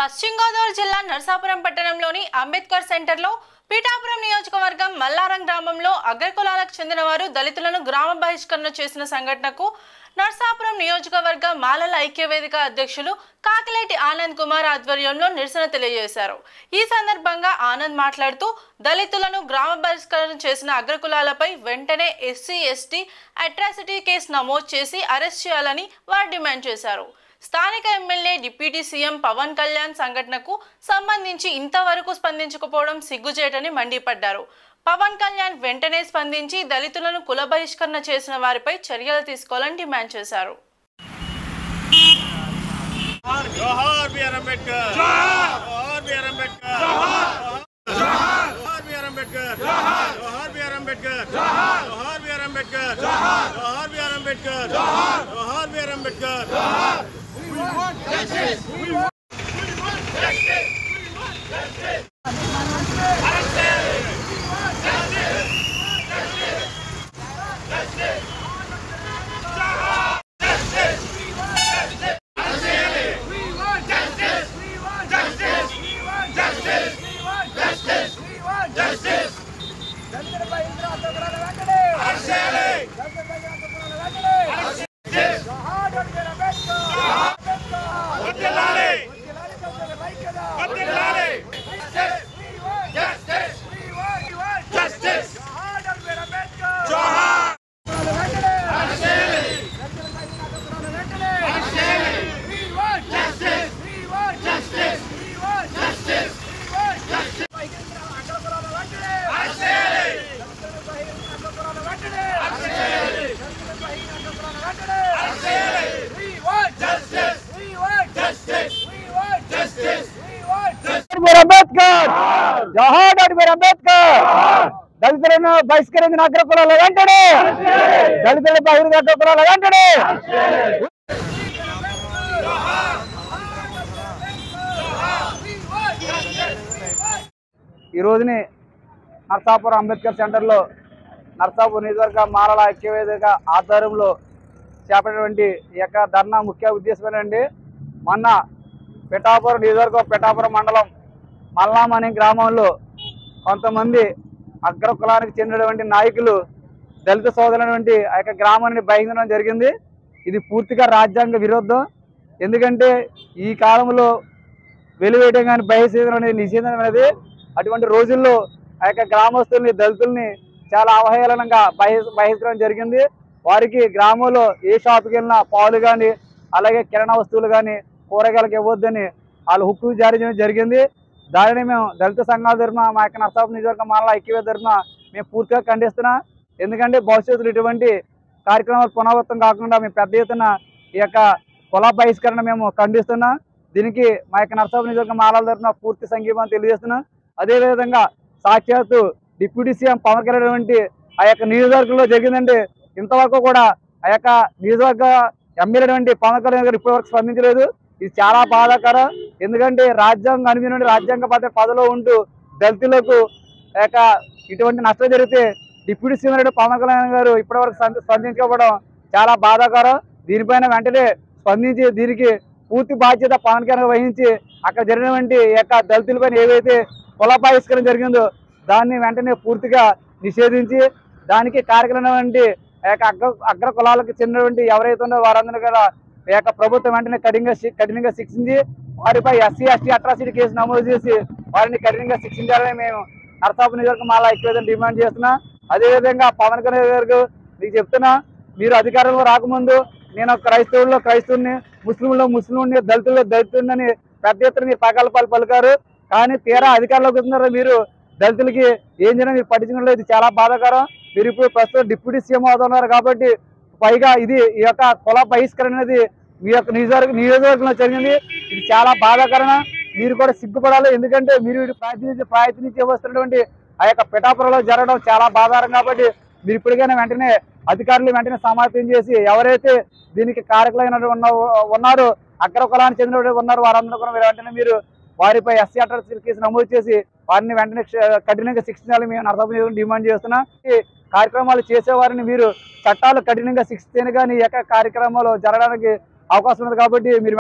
పశ్చిమ గోదావరి జిల్లా నరసాపురం పట్టణంలోని అంబేద్కర్ సెంటర్లో పీఠాపురం నియోజకవర్గం మల్లారం గ్రామంలో అగ్రకులాలకు చెందిన వారు దళితులను గ్రామ బహిష్కరణ చేసిన సంఘటనకు నరసాపురం నియోజకవర్గ మాలల ఐక్యవేదిక అధ్యక్షులు కాకిలేటి ఆనంద్ కుమార్ ఆధ్వర్యంలో నిరసన తెలియజేశారు। ఈ సందర్భంగా ఆనంద్ మాట్లాడుతూ దళితులను గ్రామ బహిష్కరణ చేసిన అగ్రకులాలపై వెంటనే ఎస్సీ ఎస్టీ అట్రాసిటీ కేసు నమోదు చేసి అరెస్ట్ చేయాలని వారు డిమాండ్ చేశారు। స్థానిక MLA deputy CM Pawan Kalyan సంఘటనకు సంబంధించి ఇంతవరకు స్పందించకపోవడం సిగ్గుచేటని మండిపడ్డారు। పవన్ కళ్యాణ్ వెంటనే స్పందించి దళితులను కుల బహిష్కరణ చేసిన వారిపై చర్యలు తీసుకోవాలని డిమాండ్ చేశారు। जोहार बीआर अंबेडकर जोहार बीआर अंबेडकर जोहार बीआर अंबेडकर जोहार बीआर अंबेडकर जोहार बीआर अंबेडकर जोहार बीआर अंबेडकर जोहार BR Ambedkar We want justice. We want justice. Justice. Ambedkar జోహార్ డాక్టర్ అంబేద్కర్ దళితులను బహిష్కరించిన అగ్రకులాల వెంటనే దళితుల బహిష్కరించిన అగ్రకులాల వెంటనే ఈ రోజుని నరసాపురం అంబేద్కర్ సెంటర్లో నరసాపురం నియోజకవర్గ మాలల ఐక్యవేదిక ఆధ్వర్యంలో చేపట్టినటువంటి ఈ యొక్క ధర్నా ముఖ్య ఉద్దేశమేనండి। మొన్న పీఠాపురం నియోజకవర్గం పీఠాపురం మండలం మల్లాం అనే గ్రామంలో కొంతమంది అగ్రకులానికి చెందినటువంటి నాయకులు దళిత సోదరులైనటువంటి ఆ యొక్క గ్రామాన్ని బహిష్కరించడం జరిగింది। ఇది పూర్తిగా రాజ్యాంగ విరుద్ధం। ఎందుకంటే ఈ కాలంలో వెలివేయడం కానీ బహిష్కరించడం అనేది నిషేధం అనేది అటువంటి రోజుల్లో ఆ యొక్క గ్రామస్తుల్ని దళితుల్ని చాలా అవహేళనంగా బహిష్కరించడం జరిగింది। వారికి గ్రామంలో ఏ షాప్కి వెళ్ళినా పాలు కానీ అలాగే కిరాణా వస్తువులు కానీ కూరగాయలకు ఇవ్వద్దని వాళ్ళు హుక్కు జారీ చేయడం జరిగింది। దానిని మేము దళిత సంఘాల తరఫున మా యొక్క నరసాపురం నియోజకవర్గ మాలల ఐక్యవేదిక తరఫున మేము పూర్తిగా ఖండిస్తున్నాం। ఎందుకంటే భవిష్యత్తులో ఇటువంటి కార్యక్రమాలు పునరావృతం కాకుండా మేము పెద్ద ఎత్తున ఈ యొక్క కుల బహిష్కరణ మేము ఖండిస్తున్నాం। దీనికి మా యొక్క నరసాపురం నియోజకవర్గ మాలల తరఫున పూర్తి సంఘీభావం తెలియజేస్తున్నాం। అదేవిధంగా సాక్షాత్తు డిప్యూటీ సీఎం పవన్ కళ్యాణ్ వంటి ఆ యొక్క నియోజకవర్గంలో జరిగిందంటే ఇంతవరకు కూడా ఆ యొక్క నియోజకవర్గ ఎమ్మెల్యే వంటి పవన్ కళ్యాణ్ గారు ఇప్పటివరకు స్పందించలేదు। ఇది చాలా బాధాకరం। ఎందుకంటే రాజ్యాంగం అనుగుణంగా రాజ్యాంగ పదవిలో ఉంటూ దళితులకు ఇటువంటి నష్టం జరిగితే డిప్యూటీ సీఎం పవన్ కళ్యాణ్ గారు ఇప్పటివరకు స్పందించకపోవడం చాలా బాధాకరం। దీనిపైన వెంటనే స్పందించి దీనికి పూర్తి బాధ్యత పవన్ కళ్యాణ్ వహించి అక్కడ జరిగినటువంటి ఈ యొక్క దళితులపైన ఏవైతే కుల బహిష్కరణ జరిగిందో దాన్ని వెంటనే పూర్తిగా నిషేధించి దానికి కార్యక్రమం ఆ యొక్క అగ్ర కులాలకు చెందినటువంటి ఎవరైతే ఉన్నారో వారందరూ కూడా ఈ యొక్క ప్రభుత్వం వెంటనే కఠినంగా శిక్షించి వారిపై ఎస్సీ ఎస్టీ అట్రాసిటీ కేసు నమోదు చేసి వారిని కఠినంగా శిక్షించాలని మేము నరసాపురం నియోజకవర్గ మాలల ఐక్యవేదికను డిమాండ్ చేస్తున్నాం। అదేవిధంగా పవన్ కళ్యాణ్ గారు మీకు చెప్తున్నా, మీరు అధికారంలో రాకముందు నేను క్రైస్తవుని, ముస్లింని, దళితులని పెద్ద ఎత్తున మీరు ప్రకల్పాలు పలికారు। కానీ తీరా అధికారంలోకి వస్తున్నారు మీరు దళితులకి ఏం చేయడం మీరు పట్టించుకోవడం ఇది చాలా బాధాకరం। మీరు ఇప్పుడు ప్రస్తుతం డిప్యూటీ సీఎం అవుతున్నారు కాబట్టి పైగా ఈ యొక్క కుల బహిష్కరణ అనేది మీ యొక్క నియోజకవర్గంలో జరిగింది। ఇది చాలా బాధాకరం। మీరు కూడా సిగ్గుపడాలి। ఎందుకంటే మీరు ప్రాయత్నించి వస్తున్నటువంటి ఆ యొక్క పీఠాపురంలో జరగడం చాలా బాధాకరం కాబట్టి మీరు ఇప్పటికైనా వెంటనే అధికారులు వెంటనే సమావేశం చేసి ఎవరైతే దీనికి కారకులైన ఉన్నారో అగ్ర కులానికి చెందిన ఉన్నారో వారందరూ కూడా వెంటనే మీరు వారిపై ఎస్సీ అట్రాసిటీ కేసు నమోదు చేసి వారిని వెంటనే కఠినంగా శిక్షించాలని మేము నరసాపురం డిమాండ్ చేస్తున్నాం। ఈ కార్యక్రమాలు చేసేవారిని మీరు చట్టాలు కఠినంగా శిక్షిస్తేనే కానీ ఈ యొక్క కార్యక్రమాలు జరగడానికి అవకాశం ఉంది కాబట్టి మీరు